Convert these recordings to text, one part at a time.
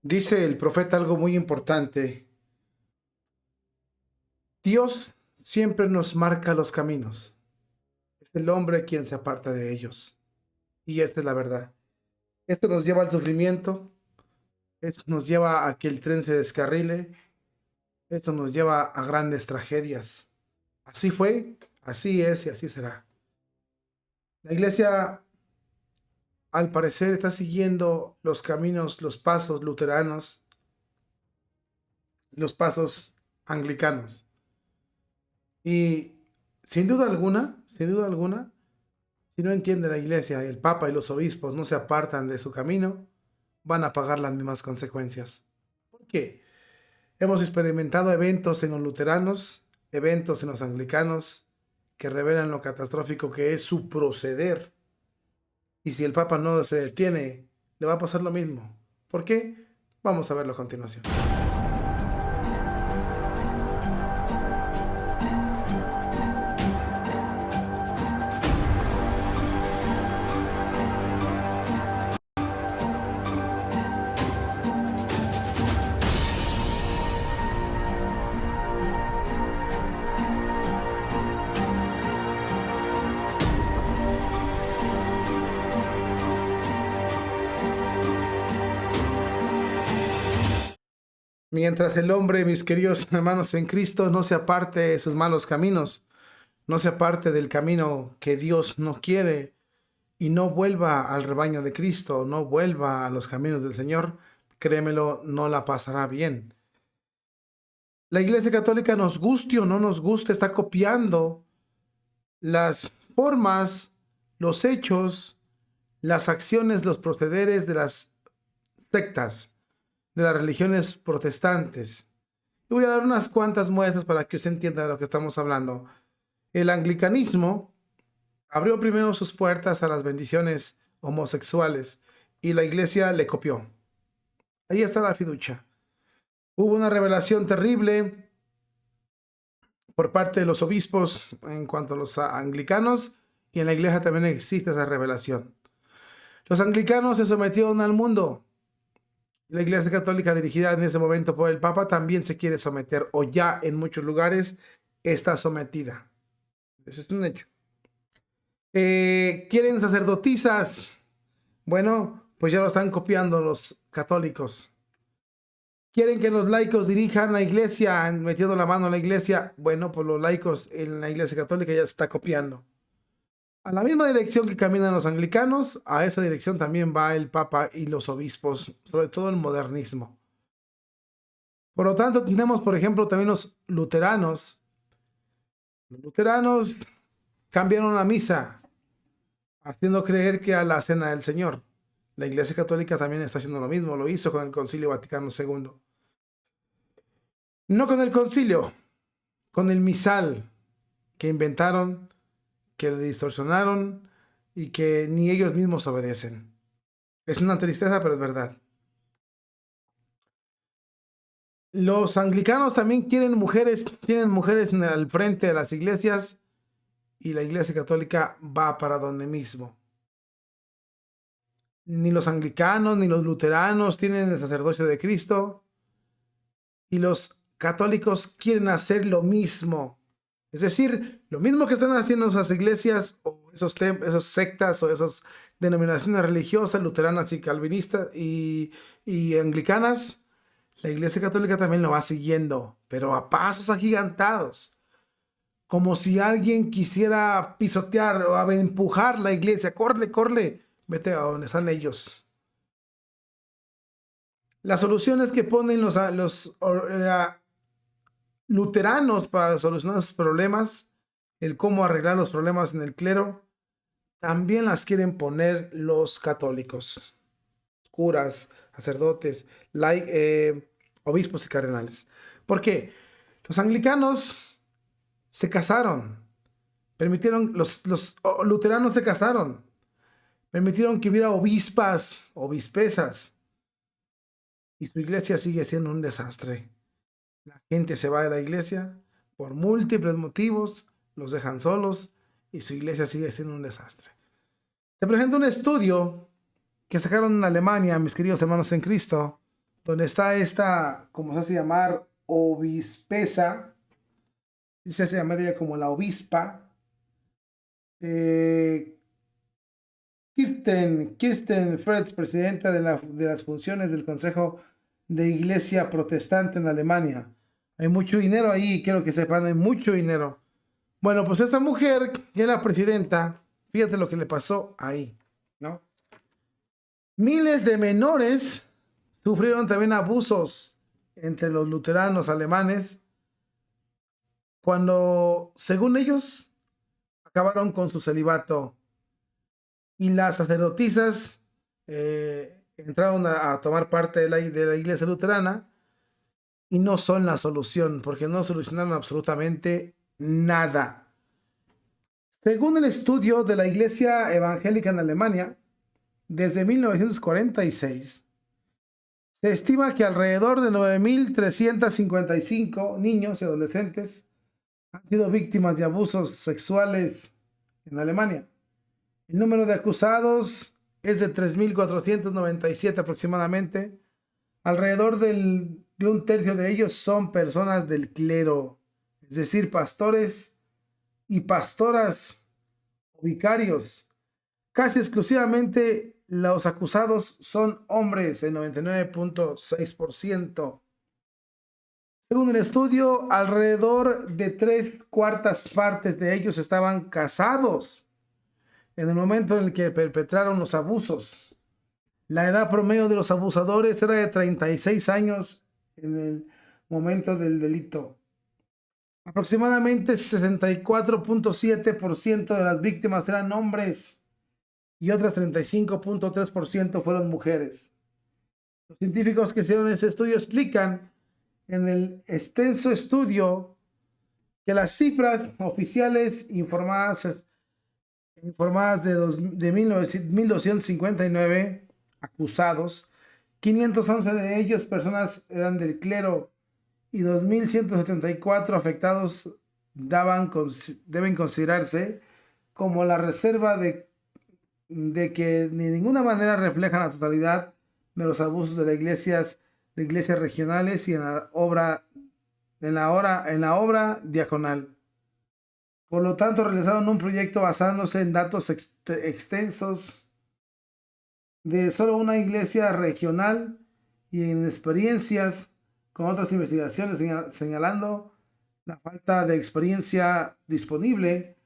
Dice el profeta algo muy importante. Dios siempre nos marca los caminos. Es el hombre quien se aparta de ellos. Y esta es la verdad. Esto nos lleva al sufrimiento. Esto nos lleva a que el tren se descarrile. Esto nos lleva a grandes tragedias. Así fue, así es y así será. La iglesia, al parecer, está siguiendo los caminos, los pasos luteranos, los pasos anglicanos. Y sin duda alguna, si no entiende la iglesia, el papa y los obispos no se apartan de su camino, van a pagar las mismas consecuencias. ¿Por qué? Hemos experimentado eventos en los luteranos, eventos en los anglicanos, que revelan lo catastrófico que es su proceder. Y si el papa no se detiene, le va a pasar lo mismo. ¿Por qué? Vamos a verlo a continuación. Mientras el hombre, mis queridos hermanos en Cristo, no se aparte de sus malos caminos, no se aparte del camino que Dios no quiere y no vuelva al rebaño de Cristo, no vuelva a los caminos del Señor, créemelo, no la pasará bien. La Iglesia Católica, nos guste o no nos guste, está copiando las formas, los hechos, las acciones, los procederes de las sectas, de las religiones protestantes. Y voy a dar unas cuantas muestras para que usted entienda de lo que estamos hablando. El anglicanismo abrió primero sus puertas a las bendiciones homosexuales y la iglesia le copió. Ahí está la fiducia. Hubo una revelación terrible por parte de los obispos en cuanto a los anglicanos, y en la iglesia también existe esa revelación. Los anglicanos se sometieron al mundo. La iglesia católica, dirigida en ese momento por el papa, también se quiere someter, o ya en muchos lugares está sometida. Eso es un hecho. ¿Quieren sacerdotisas? Bueno, pues ya lo están copiando los católicos. ¿Quieren que los laicos dirijan la iglesia, metiendo la mano a la iglesia? Bueno, pues los laicos en la iglesia católica ya se está copiando. A la misma dirección que caminan los anglicanos, a esa dirección también va el papa y los obispos, sobre todo el modernismo. Por lo tanto, tenemos, por ejemplo, también los luteranos. Los luteranos cambiaron la misa, haciendo creer que a la cena del Señor. La Iglesia Católica también está haciendo lo mismo, lo hizo con el Concilio Vaticano II. No con el concilio, con el misal que inventaron, que le distorsionaron y que ni ellos mismos obedecen. Es una tristeza, pero es verdad. Los anglicanos también tienen mujeres en el frente de las iglesias, y la Iglesia Católica va para donde mismo. Ni los anglicanos ni los luteranos tienen el sacerdocio de Cristo, y los católicos quieren hacer lo mismo. Es decir, lo mismo que están haciendo esas iglesias o esos sectas o esas denominaciones religiosas luteranas y calvinistas y anglicanas, la Iglesia Católica también lo va siguiendo, pero a pasos agigantados, como si alguien quisiera pisotear o empujar la iglesia. Corre, corre, vete a donde están ellos. Las soluciones que ponen los luteranos para solucionar los problemas, el cómo arreglar los problemas en el clero, también las quieren poner los católicos, curas, sacerdotes, obispos y cardenales. ¿Por qué? Los anglicanos se casaron, permitieron, los luteranos se casaron, permitieron que hubiera obispas, obispesas, y su iglesia sigue siendo un desastre. La gente se va de la iglesia por múltiples motivos, los dejan solos y su iglesia sigue siendo un desastre. Te presento un estudio que sacaron en Alemania, mis queridos hermanos en Cristo, donde está esta, como se hace llamar, obispesa, y se hace llamar ella como la obispa, eh, Kirsten Fritz, presidenta de las funciones del Consejo de Iglesia Protestante en Alemania. Hay mucho dinero ahí, quiero que sepan, hay mucho dinero. Bueno, pues esta mujer, que es la presidenta, fíjate lo que le pasó ahí, ¿no? Miles de menores sufrieron también abusos entre los luteranos alemanes cuando, según ellos, acabaron con su celibato y las sacerdotisas entraron a tomar parte de la iglesia luterana y no son la solución porque no solucionaron absolutamente nada. Según el estudio de la Iglesia Evangélica en Alemania, desde 1946, se estima que alrededor de 9.355 niños y adolescentes han sido víctimas de abusos sexuales en Alemania. El número de acusados es de 3.497 aproximadamente. Alrededor de un tercio de ellos son personas del clero, es decir, pastores y pastoras o vicarios. Casi exclusivamente los acusados son hombres, el 99.6%. Según el estudio, alrededor de 3/4 de ellos estaban casados en el momento en el que perpetraron los abusos. La edad promedio de los abusadores era de 36 años en el momento del delito. Aproximadamente 64.7% de las víctimas eran hombres y otras 35.3% fueron mujeres. Los científicos que hicieron ese estudio explican en el extenso estudio que las cifras oficiales informadas de 1.259 acusados, 511 de ellos personas eran del clero y 2.174 afectados deben considerarse como la reserva de que de ninguna manera reflejan la totalidad de los abusos de las iglesias regionales y en la obra diaconal. Por lo tanto, realizaron un proyecto basándose en datos extensos de solo una iglesia regional y en experiencias con otras investigaciones señalando la falta de experiencia disponible.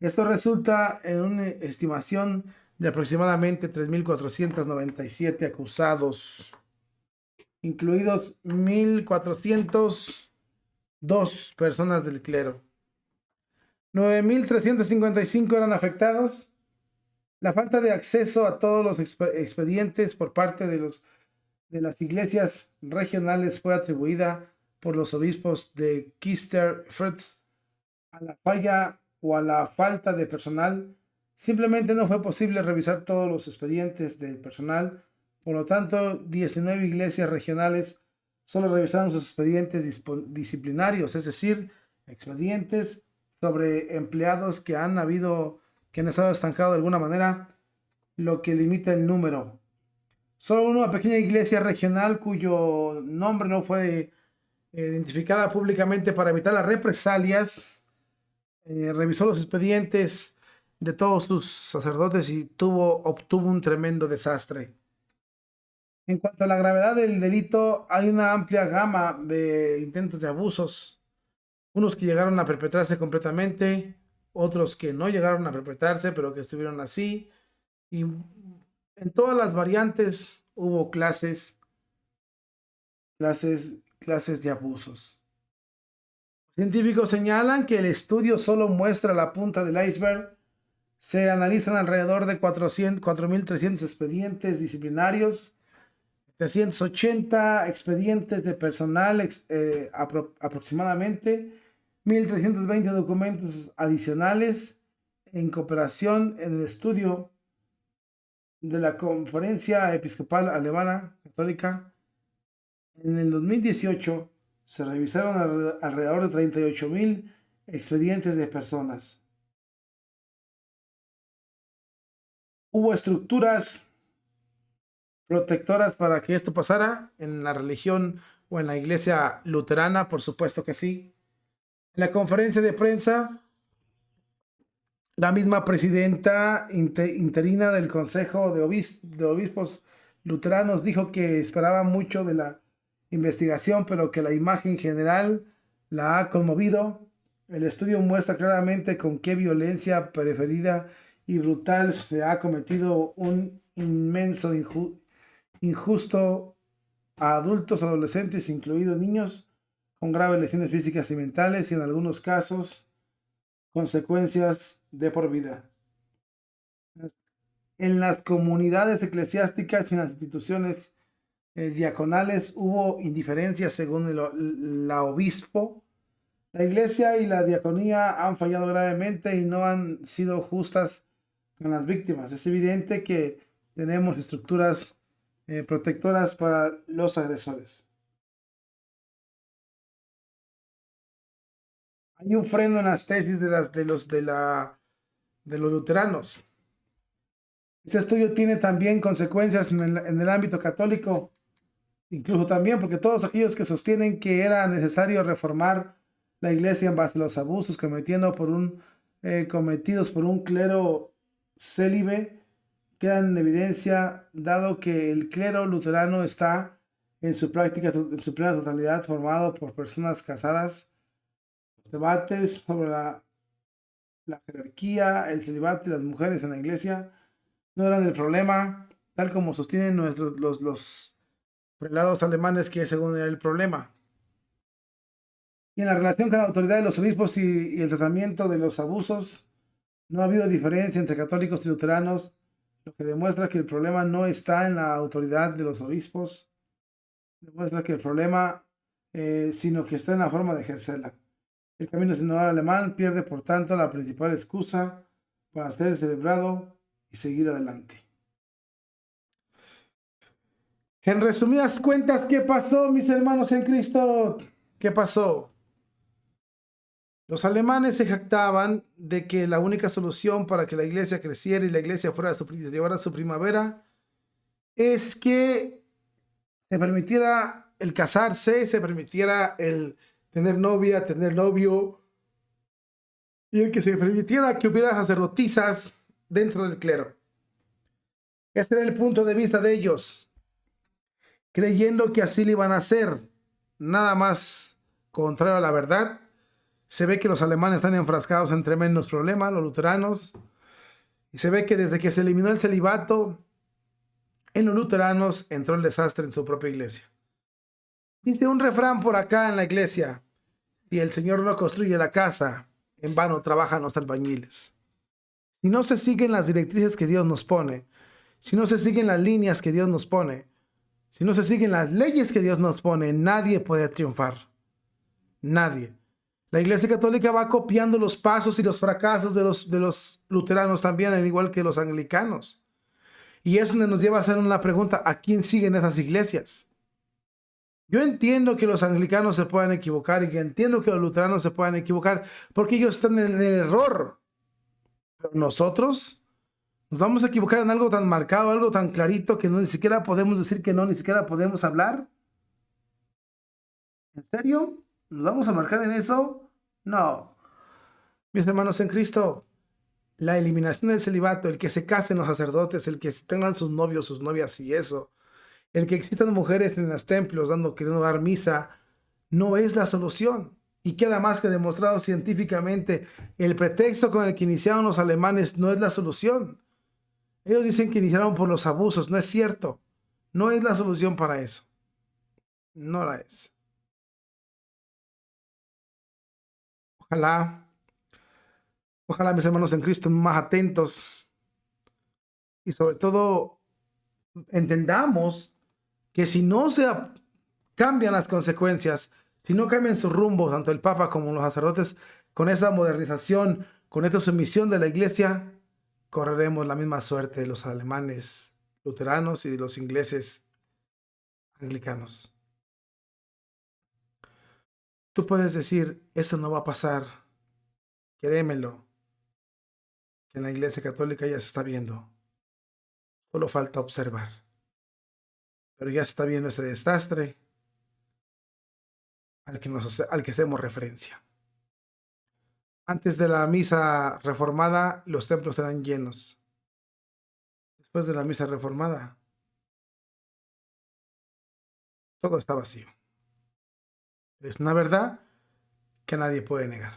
Esto resulta en una estimación de aproximadamente 3.497 acusados, incluidos 1.402 personas del clero. 9.355 eran afectados. La falta de acceso a todos los expedientes por parte de las iglesias regionales fue atribuida por los obispos de Kirsten Fritz a la falla o a la falta de personal. Simplemente no fue posible revisar todos los expedientes del personal. Por lo tanto, 19 iglesias regionales solo revisaron sus expedientes disciplinarios, es decir, expedientes sobre empleados que han estado estancados de alguna manera, lo que limita el número. Solo una pequeña iglesia regional cuyo nombre no fue identificada públicamente para evitar las represalias, revisó los expedientes de todos sus sacerdotes y obtuvo un tremendo desastre. En cuanto a la gravedad del delito, hay una amplia gama de intentos de abusos, unos que llegaron a perpetrarse completamente, otros que no llegaron a perpetrarse, pero que estuvieron así, y en todas las variantes hubo clases de abusos. Científicos señalan que el estudio solo muestra la punta del iceberg. Se analizan alrededor de 4.300 expedientes disciplinarios, 380 expedientes de personal aproximadamente, 1.320 documentos adicionales en cooperación en el estudio de la Conferencia Episcopal Alemana Católica. En el 2018 se revisaron alrededor de 38.000 expedientes de personas. Hubo estructuras protectoras para que esto pasara en la religión o en la iglesia luterana? Por supuesto que sí. En la conferencia de prensa, la misma presidenta interina del Consejo de Obispos Luteranos dijo que esperaba mucho de la investigación, pero que la imagen general la ha conmovido. El estudio muestra claramente con qué violencia preferida y brutal se ha cometido un inmenso injusto a adultos, adolescentes, incluidos niños, con graves lesiones físicas y mentales y en algunos casos consecuencias de por vida. En las comunidades eclesiásticas y en las instituciones diaconales hubo indiferencia según la obispo. La iglesia y la diaconía han fallado gravemente y no han sido justas con las víctimas. Es evidente que tenemos estructuras protectoras para los agresores. Hay un freno en las tesis de los luteranos. Este estudio tiene también consecuencias en el ámbito católico, incluso también porque todos aquellos que sostienen que era necesario reformar la iglesia en base a los abusos cometidos por un clero célibe quedan en evidencia, dado que el clero luterano está en su práctica, en su plena totalidad, formado por personas casadas. Los debates sobre la jerarquía, el celibato y las mujeres en la iglesia no eran el problema, tal como sostienen los prelados alemanes, que según era el problema. Y en la relación con la autoridad de los obispos y el tratamiento de los abusos, no ha habido diferencia entre católicos y luteranos, lo que demuestra que el problema no está en la autoridad de los obispos, demuestra que el problema, sino que está en la forma de ejercerla. El camino sinodal alemán pierde, por tanto, la principal excusa para ser celebrado y seguir adelante. En resumidas cuentas, ¿qué pasó, mis hermanos en Cristo? ¿Qué pasó? Los alemanes se jactaban de que la única solución para que la iglesia creciera y la iglesia llevara su primavera es que se permitiera el casarse, se permitiera el tener novia, tener novio, y el que se permitiera que hubiera sacerdotisas dentro del clero. Este era el punto de vista de ellos, creyendo que así le iban a hacer, nada más contrario a la verdad. Se ve que los alemanes están enfrascados en tremendos problemas, los luteranos, y se ve que desde que se eliminó el celibato, en los luteranos entró el desastre en su propia iglesia. Dice un refrán por acá en la iglesia: si el Señor no construye la casa, en vano trabajan los albañiles. Si no se siguen las directrices que Dios nos pone, si no se siguen las líneas que Dios nos pone, si no se siguen las leyes que Dios nos pone, nadie puede triunfar. Nadie. La Iglesia Católica va copiando los pasos y los fracasos de los luteranos también, al igual que los anglicanos. Y eso nos lleva a hacer una pregunta: ¿a quién siguen esas iglesias? Yo entiendo que los anglicanos se puedan equivocar y que entiendo que los luteranos se puedan equivocar porque ellos están en el error. Pero nosotros nos vamos a equivocar en algo tan marcado, algo tan clarito, que ni siquiera podemos decir que no, ni siquiera podemos hablar. ¿En serio? ¿Nos vamos a marcar en eso? No. Mis hermanos en Cristo, la eliminación del celibato, el que se casen los sacerdotes, el que tengan sus novios, sus novias y eso, el que existan mujeres en los templos queriendo dar misa, no es la solución. Y queda más que demostrado científicamente, el pretexto con el que iniciaron los alemanes no es la solución. Ellos dicen que iniciaron por los abusos, no es cierto. No es la solución para eso. No la es. Ojalá, ojalá mis hermanos en Cristo más atentos y sobre todo entendamos que si no se cambian las consecuencias, si no cambian sus rumbos, tanto el Papa como los sacerdotes, con esa modernización, con esta sumisión de la iglesia, correremos la misma suerte de los alemanes luteranos y de los ingleses anglicanos. Tú puedes decir: esto no va a pasar. Créemelo, que en la iglesia católica ya se está viendo. Solo falta observar. Pero ya está viendo ese desastre al que hacemos referencia. Antes de la misa reformada, los templos eran llenos. Después de la misa reformada, todo está vacío. Es una verdad que nadie puede negar.